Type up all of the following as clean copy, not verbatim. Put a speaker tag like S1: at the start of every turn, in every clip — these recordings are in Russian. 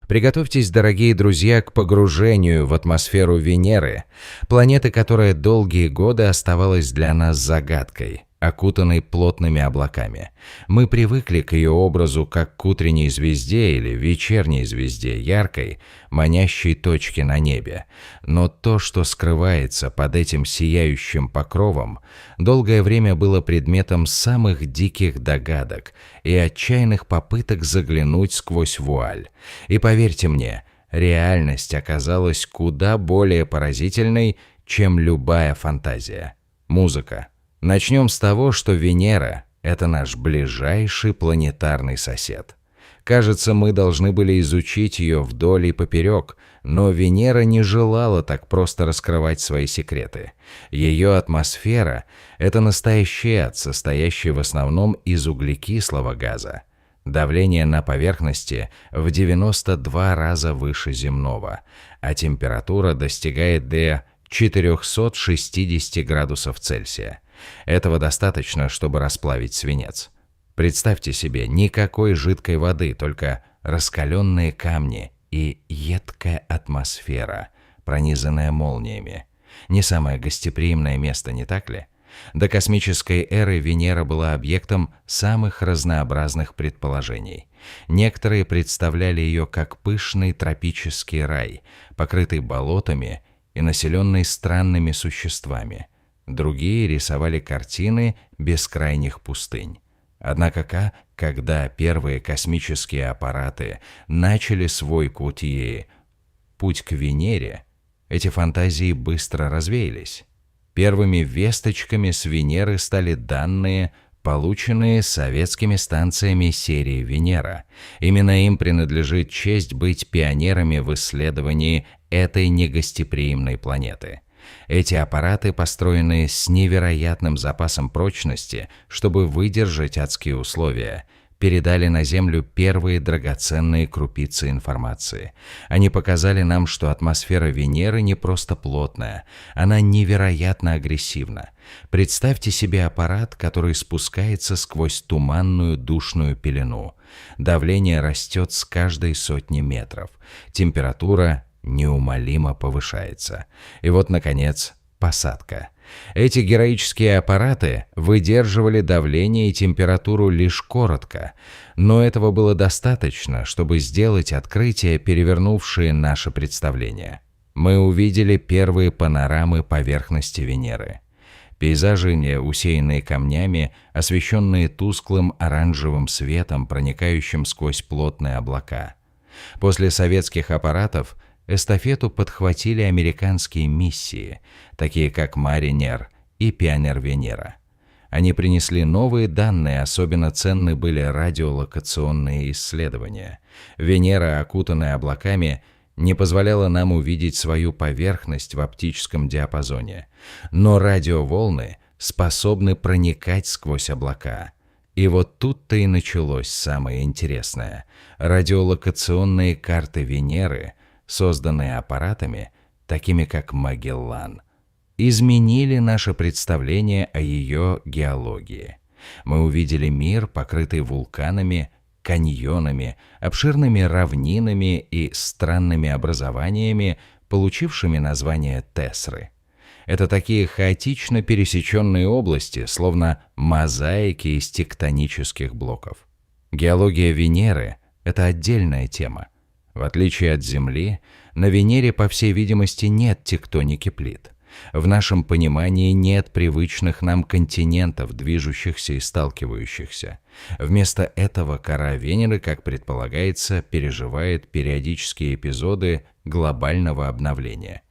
S1: Приготовьтесь, дорогие друзья, к погружению в атмосферу Венеры, планеты, которая долгие годы оставалась для нас загадкой, окутанной плотными облаками. Мы привыкли к ее образу как к утренней звезде или вечерней звезде, яркой, манящей точке на небе. Но то, что скрывается под этим сияющим покровом, долгое время было предметом самых диких догадок и отчаянных попыток заглянуть сквозь вуаль. И поверьте мне, реальность оказалась куда более поразительной, чем любая фантазия. Музыка. Начнем с того, что Венера – это наш ближайший планетарный сосед. Кажется, мы должны были изучить ее вдоль и поперек, но Венера не желала так просто раскрывать свои секреты. Ее атмосфера – это настоящий ад, состоящий в основном из углекислого газа. Давление на поверхности в 92 раза выше земного, а температура достигает до 460 градусов Цельсия. Этого достаточно, чтобы расплавить свинец. Представьте себе, никакой жидкой воды, только раскаленные камни и едкая атмосфера, пронизанная молниями. Не самое гостеприимное место, не так ли? До космической эры Венера была объектом самых разнообразных предположений. Некоторые представляли ее как пышный тропический рай, покрытый болотами и населенный странными существами. Другие рисовали картины бескрайних пустынь. Однако, когда первые космические аппараты начали свой путь к Венере, эти фантазии быстро развеялись. Первыми весточками с Венеры стали данные, полученные советскими станциями серии «Венера». Именно им принадлежит честь быть пионерами в исследовании этой негостеприимной планеты. Эти аппараты, построенные с невероятным запасом прочности, чтобы выдержать адские условия, передали на Землю первые драгоценные крупицы информации. Они показали нам, что атмосфера Венеры не просто плотная, она невероятно агрессивна. Представьте себе аппарат, который спускается сквозь туманную душную пелену. Давление растет с каждой сотни метров. Температура неумолимо повышается. И вот, наконец, посадка. Эти героические аппараты выдерживали давление и температуру лишь коротко, но этого было достаточно, чтобы сделать открытия, перевернувшие наше представление. Мы увидели первые панорамы поверхности Венеры. Пейзажи, усеянные камнями, освещенные тусклым оранжевым светом, проникающим сквозь плотные облака. После советских аппаратов эстафету подхватили американские миссии, такие как Маринер и Пионер Венера. Они принесли новые данные, особенно ценны были радиолокационные исследования. Венера, окутанная облаками, не позволяла нам увидеть свою поверхность в оптическом диапазоне, но радиоволны способны проникать сквозь облака. И вот тут-то и началось самое интересное. Радиолокационные карты Венеры, созданные аппаратами, такими как Магеллан, изменили наше представление о ее геологии. Мы увидели мир, покрытый вулканами, каньонами, обширными равнинами и странными образованиями, получившими название Тессры. Это такие хаотично пересеченные области, словно мозаики из тектонических блоков. Геология Венеры – это отдельная тема. В отличие от Земли, на Венере, по всей видимости, нет тектоники плит. В нашем понимании нет привычных нам континентов, движущихся и сталкивающихся. Вместо этого кора Венеры, как предполагается, переживает периодические эпизоды глобального обновления.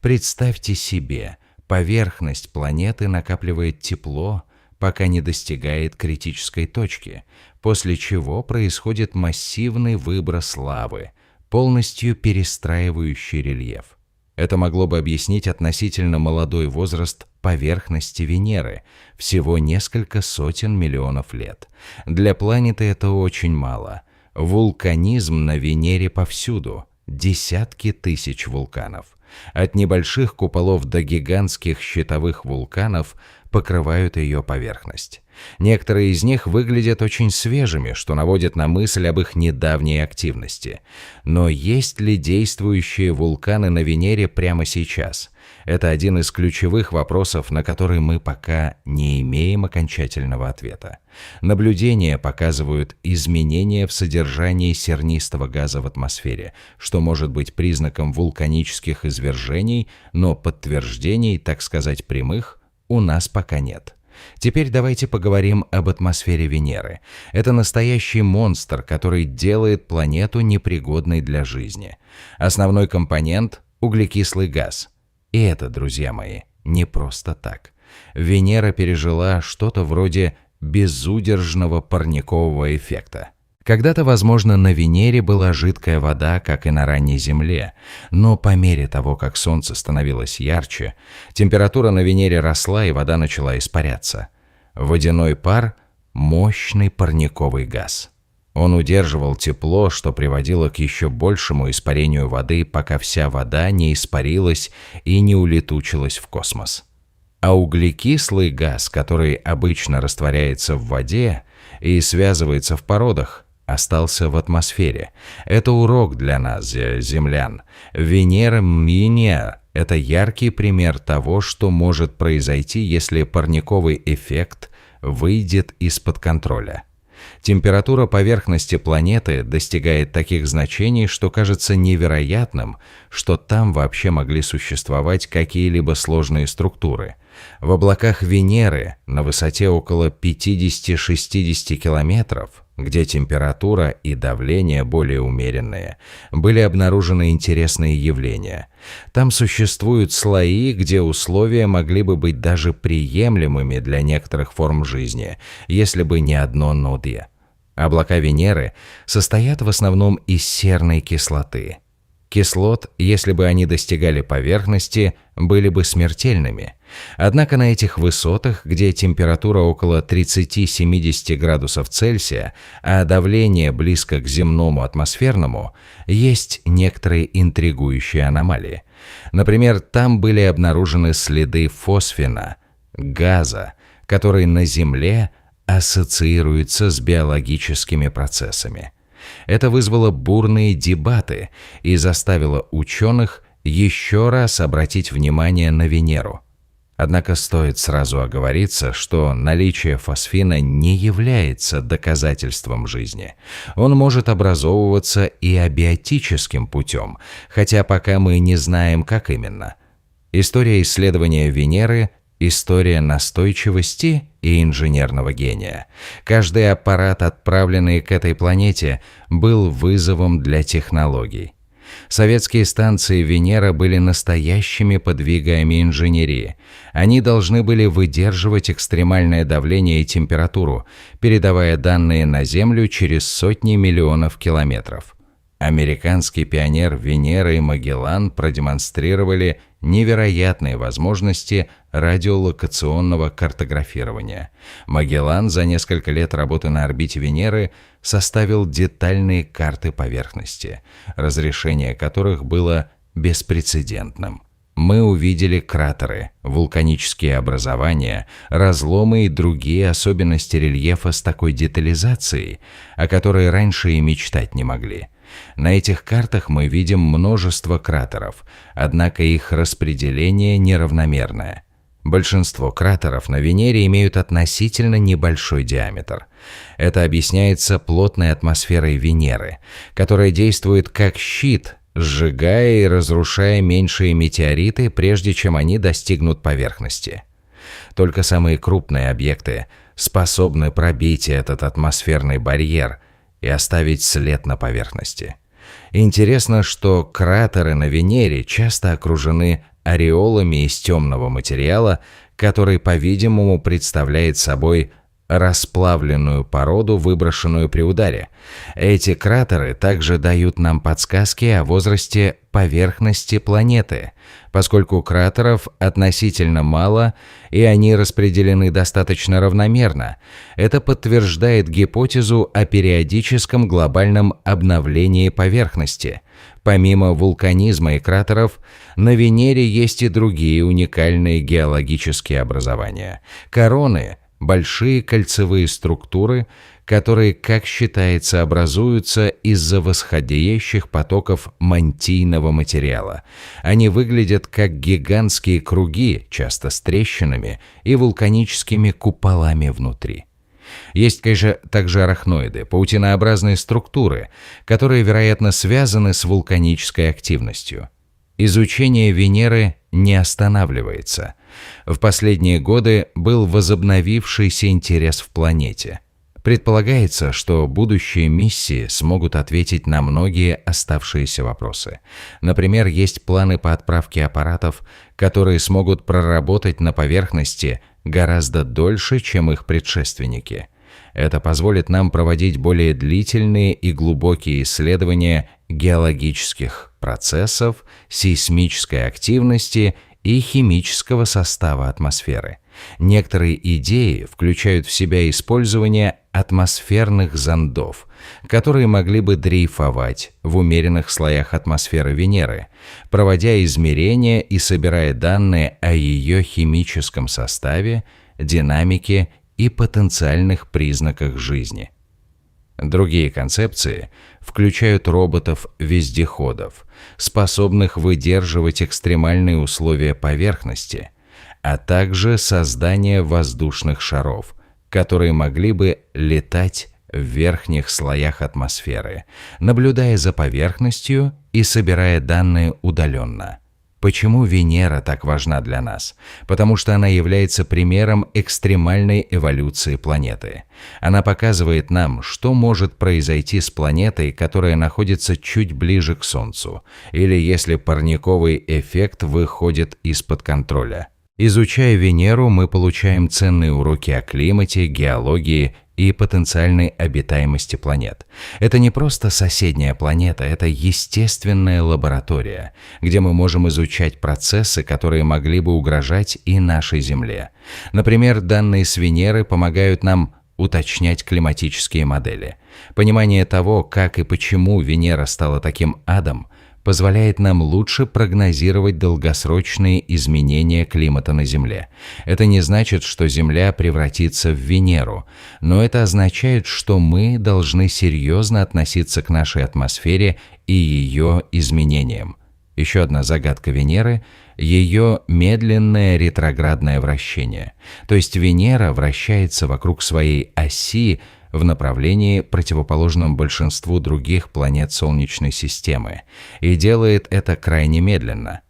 S1: Представьте себе, поверхность планеты накапливает тепло, пока не достигает критической точки, после чего происходит массивный выброс лавы, полностью перестраивающий рельеф. Это могло бы объяснить относительно молодой возраст поверхности Венеры, всего несколько сотен миллионов лет. Для планеты это очень мало. Вулканизм на Венере повсюду, десятки тысяч вулканов. От небольших куполов до гигантских щитовых вулканов покрывают ее поверхность. Некоторые из них выглядят очень свежими, что наводит на мысль об их недавней активности. Но есть ли действующие вулканы на Венере прямо сейчас? Это один из ключевых вопросов, на который мы пока не имеем окончательного ответа. Наблюдения показывают изменения в содержании сернистого газа в атмосфере, что может быть признаком вулканических извержений, но подтверждений, так сказать, прямых, у нас пока нет. Теперь давайте поговорим об атмосфере Венеры. Это настоящий монстр, который делает планету непригодной для жизни. Основной компонент – углекислый газ. И это, друзья мои, не просто так. Венера пережила что-то вроде безудержного парникового эффекта. Когда-то, возможно, на Венере была жидкая вода, как и на ранней Земле, но по мере того, как Солнце становилось ярче, температура на Венере росла и вода начала испаряться. Водяной пар – мощный парниковый газ. Он удерживал тепло, что приводило к еще большему испарению воды, пока вся вода не испарилась и не улетучилась в космос. А углекислый газ, который обычно растворяется в воде и связывается в породах, остался в атмосфере. Это урок для нас, землян. Венера Миния – это яркий пример того, что может произойти, если парниковый эффект выйдет из-под контроля. Температура поверхности планеты достигает таких значений, что кажется невероятным, что там вообще могли существовать какие-либо сложные структуры. В облаках Венеры на высоте около 50-60 километров, где температура и давление более умеренные, были обнаружены интересные явления. Там существуют слои, где условия могли бы быть даже приемлемыми для некоторых форм жизни, если бы не одно «но». Облака Венеры состоят в основном из серной кислоты. Кислот, если бы они достигали поверхности, были бы смертельными. Однако на этих высотах, где температура около 30-70 градусов Цельсия, а давление близко к земному атмосферному, есть некоторые интригующие аномалии. Например, там были обнаружены следы фосфина, газа, который на Земле ассоциируется с биологическими процессами. Это вызвало бурные дебаты и заставило ученых еще раз обратить внимание на Венеру. Однако стоит сразу оговориться, что наличие фосфина не является доказательством жизни. Он может образовываться и абиотическим путем, хотя пока мы не знаем, как именно. История исследования Венеры – история настойчивости и инженерного гения. Каждый аппарат, отправленный к этой планете, был вызовом для технологий. Советские станции Венера были настоящими подвигами инженерии. Они должны были выдерживать экстремальное давление и температуру, передавая данные на Землю через сотни миллионов километров. Американский пионер Венера и Магеллан продемонстрировали невероятные возможности радиолокационного картографирования. Магеллан за несколько лет работы на орбите Венеры составил детальные карты поверхности, разрешение которых было беспрецедентным. Мы увидели кратеры, вулканические образования, разломы и другие особенности рельефа с такой детализацией, о которой раньше и мечтать не могли. На этих картах мы видим множество кратеров, однако их распределение неравномерное. Большинство кратеров на Венере имеют относительно небольшой диаметр. Это объясняется плотной атмосферой Венеры, которая действует как щит, сжигая и разрушая меньшие метеориты, прежде чем они достигнут поверхности. Только самые крупные объекты способны пробить этот атмосферный барьер и оставить след на поверхности. Интересно, что кратеры на Венере часто окружены ореолами из темного материала, который, по-видимому, представляет собой расплавленную породу, выброшенную при ударе. Эти кратеры также дают нам подсказки о возрасте поверхности планеты, поскольку кратеров относительно мало и они распределены достаточно равномерно. Это подтверждает гипотезу о периодическом глобальном обновлении поверхности. Помимо вулканизма и кратеров, на Венере есть и другие уникальные геологические образования. Короны – большие кольцевые структуры, которые, как считается, образуются из-за восходящих потоков мантийного материала. Они выглядят как гигантские круги, часто с трещинами и вулканическими куполами внутри. Есть, конечно, также арахноиды, паутинообразные структуры, которые, вероятно, связаны с вулканической активностью. Изучение Венеры не останавливается. В последние годы был возобновившийся интерес в планете. Предполагается, что будущие миссии смогут ответить на многие оставшиеся вопросы. Например, есть планы по отправке аппаратов, которые смогут проработать на поверхности гораздо дольше, чем их предшественники. Это позволит нам проводить более длительные и глубокие исследования геологических процессов, сейсмической активности и химического состава атмосферы. Некоторые идеи включают в себя использование атмосферных зондов, которые могли бы дрейфовать в умеренных слоях атмосферы Венеры, проводя измерения и собирая данные о ее химическом составе, динамике и потенциальных признаках жизни. Другие концепции включают роботов-вездеходов, способных выдерживать экстремальные условия поверхности, а также создание воздушных шаров, которые могли бы летать в верхних слоях атмосферы, наблюдая за поверхностью и собирая данные удаленно. Почему Венера так важна для нас? Потому что она является примером экстремальной эволюции планеты. Она показывает нам, что может произойти с планетой, которая находится чуть ближе к Солнцу, или если парниковый эффект выходит из-под контроля. Изучая Венеру, мы получаем ценные уроки о климате, геологии и потенциальной обитаемости планет. Это не просто соседняя планета, это естественная лаборатория, где мы можем изучать процессы, которые могли бы угрожать и нашей Земле. Например, данные с Венеры помогают нам уточнять климатические модели. Понимание того, как и почему Венера стала таким адом, позволяет нам лучше прогнозировать долгосрочные изменения климата на Земле. Это не значит, что Земля превратится в Венеру, но это означает, что мы должны серьезно относиться к нашей атмосфере и ее изменениям. Еще одна загадка Венеры – ее медленное ретроградное вращение. То есть Венера вращается вокруг своей оси в направлении, противоположном большинству других планет Солнечной системы, и делает это крайне медленно.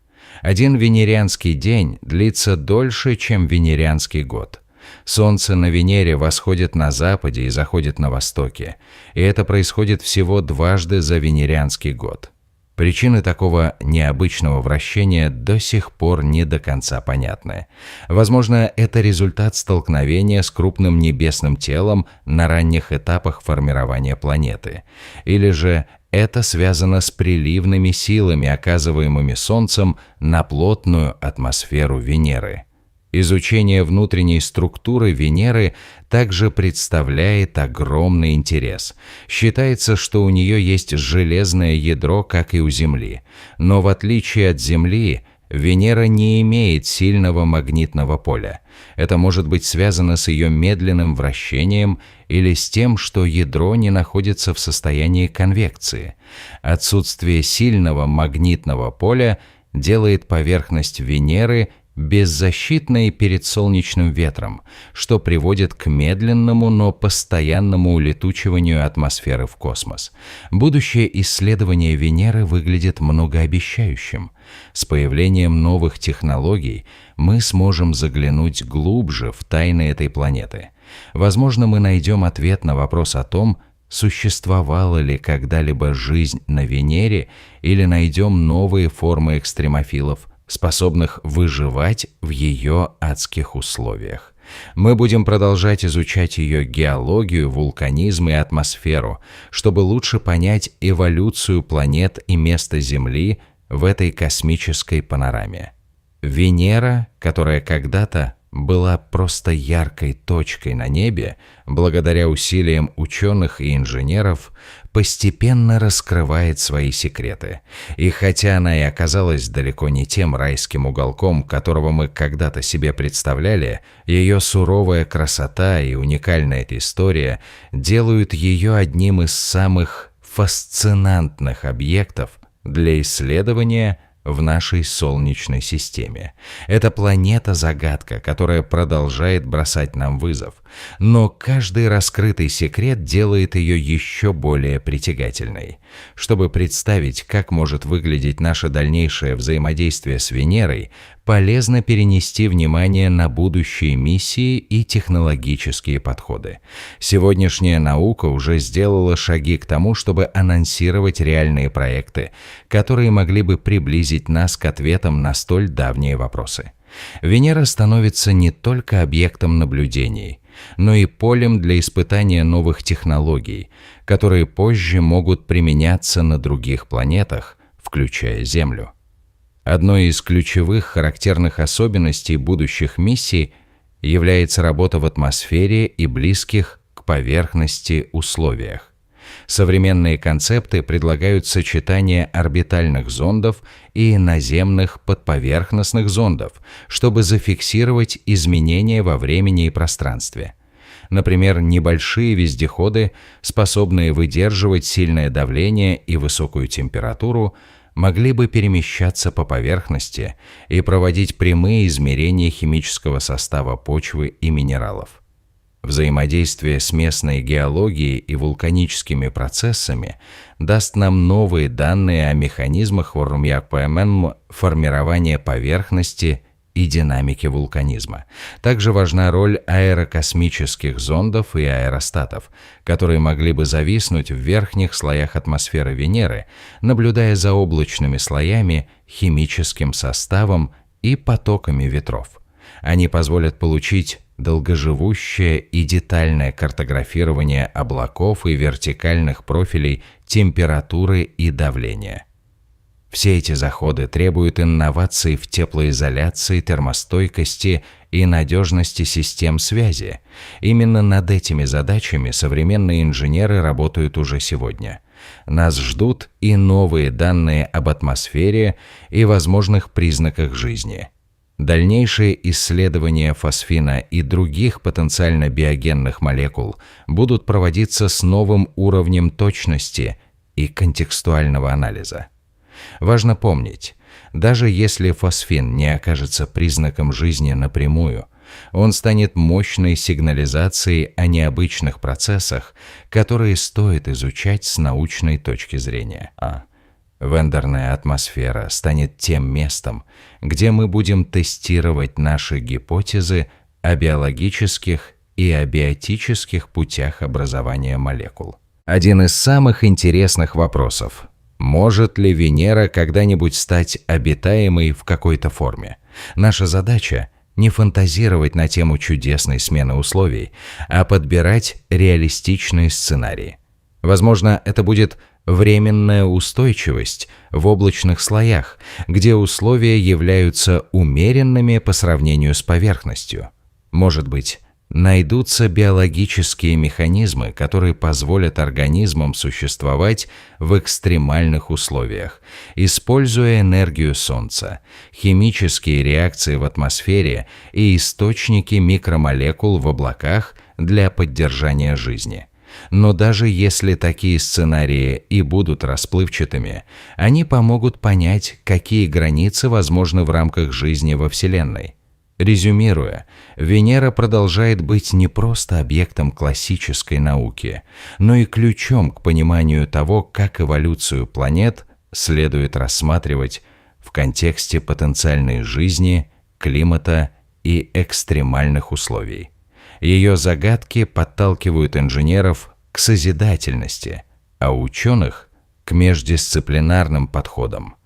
S1: Один венерианский день длится дольше, чем венерианский год. Солнце на Венере восходит на западе и заходит на востоке, и это происходит всего дважды за венерианский год. Причины такого необычного вращения до сих пор не до конца понятны. Возможно, это результат столкновения с крупным небесным телом на ранних этапах формирования планеты. Или же это связано с приливными силами, оказываемыми Солнцем на плотную атмосферу Венеры. Изучение внутренней структуры Венеры также представляет огромный интерес. Считается, что у нее есть железное ядро, как и у Земли. Но в отличие от Земли, Венера не имеет сильного магнитного поля. Это может быть связано с ее медленным вращением или с тем, что ядро не находится в состоянии конвекции. Отсутствие сильного магнитного поля делает поверхность Венеры беззащитной перед солнечным ветром, что приводит к медленному, но постоянному улетучиванию атмосферы в космос. Будущее исследование Венеры выглядит многообещающим. С появлением новых технологий мы сможем заглянуть глубже в тайны этой планеты. Возможно, мы найдем ответ на вопрос о том, существовала ли когда-либо жизнь на Венере, или найдем новые формы экстремофилов, способных выживать в ее адских условиях. Мы будем продолжать изучать ее геологию, вулканизм и атмосферу, чтобы лучше понять эволюцию планет и место Земли в этой космической панораме. Венера, которая когда-то была просто яркой точкой на небе, благодаря усилиям ученых и инженеров, постепенно раскрывает свои секреты. И хотя она и оказалась далеко не тем райским уголком, которого мы когда-то себе представляли, ее суровая красота и уникальная история делают ее одним из самых фасцинантных объектов для исследования в нашей Солнечной системе. Это планета-загадка, которая продолжает бросать нам вызов. Но каждый раскрытый секрет делает ее еще более притягательной. Чтобы представить, как может выглядеть наше дальнейшее взаимодействие с Венерой, полезно перенести внимание на будущие миссии и технологические подходы. Сегодняшняя наука уже сделала шаги к тому, чтобы анонсировать реальные проекты, которые могли бы приблизить нас к ответам на столь давние вопросы. Венера становится не только объектом наблюдений, но и полем для испытания новых технологий, которые позже могут применяться на других планетах, включая Землю. Одной из ключевых характерных особенностей будущих миссий является работа в атмосфере и близких к поверхности условиях. Современные концепты предлагают сочетание орбитальных зондов и наземных подповерхностных зондов, чтобы зафиксировать изменения во времени и пространстве. Например, небольшие вездеходы, способные выдерживать сильное давление и высокую температуру, могли бы перемещаться по поверхности и проводить прямые измерения химического состава почвы и минералов. Взаимодействие с местной геологией и вулканическими процессами даст нам новые данные о механизмах формирования поверхности и динамики вулканизма. Также важна роль аэрокосмических зондов и аэростатов, которые могли бы зависнуть в верхних слоях атмосферы Венеры, наблюдая за облачными слоями, химическим составом и потоками ветров. Они позволят получить долгоживущее и детальное картографирование облаков и вертикальных профилей температуры и давления. Все эти заходы требуют инноваций в теплоизоляции, термостойкости и надежности систем связи. Именно над этими задачами современные инженеры работают уже сегодня. Нас ждут и новые данные об атмосфере и возможных признаках жизни. Дальнейшие исследования фосфина и других потенциально биогенных молекул будут проводиться с новым уровнем точности и контекстуального анализа. Важно помнить, даже если фосфин не окажется признаком жизни напрямую, он станет мощной сигнализацией о необычных процессах, которые стоит изучать с научной точки зрения. Вендерная атмосфера станет тем местом, где мы будем тестировать наши гипотезы о биологических и абиотических путях образования молекул. Один из самых интересных вопросов: может ли Венера когда-нибудь стать обитаемой в какой-то форме? Наша задача – не фантазировать на тему чудесной смены условий, а подбирать реалистичные сценарии. Возможно, это будет временная устойчивость в облачных слоях, где условия являются умеренными по сравнению с поверхностью. Может быть, найдутся биологические механизмы, которые позволят организмам существовать в экстремальных условиях, используя энергию Солнца, химические реакции в атмосфере и источники микромолекул в облаках для поддержания жизни. Но даже если такие сценарии и будут расплывчатыми, они помогут понять, какие границы возможны в рамках жизни во Вселенной. Резюмируя, Венера продолжает быть не просто объектом классической науки, но и ключом к пониманию того, как эволюцию планет следует рассматривать в контексте потенциальной жизни, климата и экстремальных условий. Ее загадки подталкивают инженеров к созидательности, а ученых – к междисциплинарным подходам.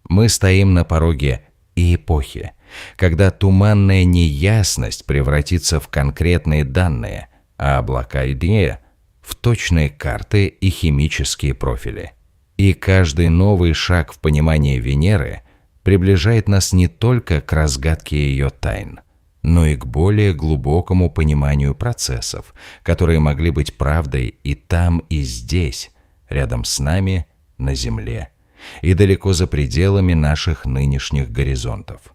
S1: Мы стоим на пороге эпохи, когда туманная неясность превратится в конкретные данные, а облака идеи в точные карты и химические профили. И каждый новый шаг в понимании Венеры приближает нас не только к разгадке ее тайн, но и к более глубокому пониманию процессов, которые могли быть правдой и там, и здесь, рядом с нами, на Земле, и далеко за пределами наших нынешних горизонтов.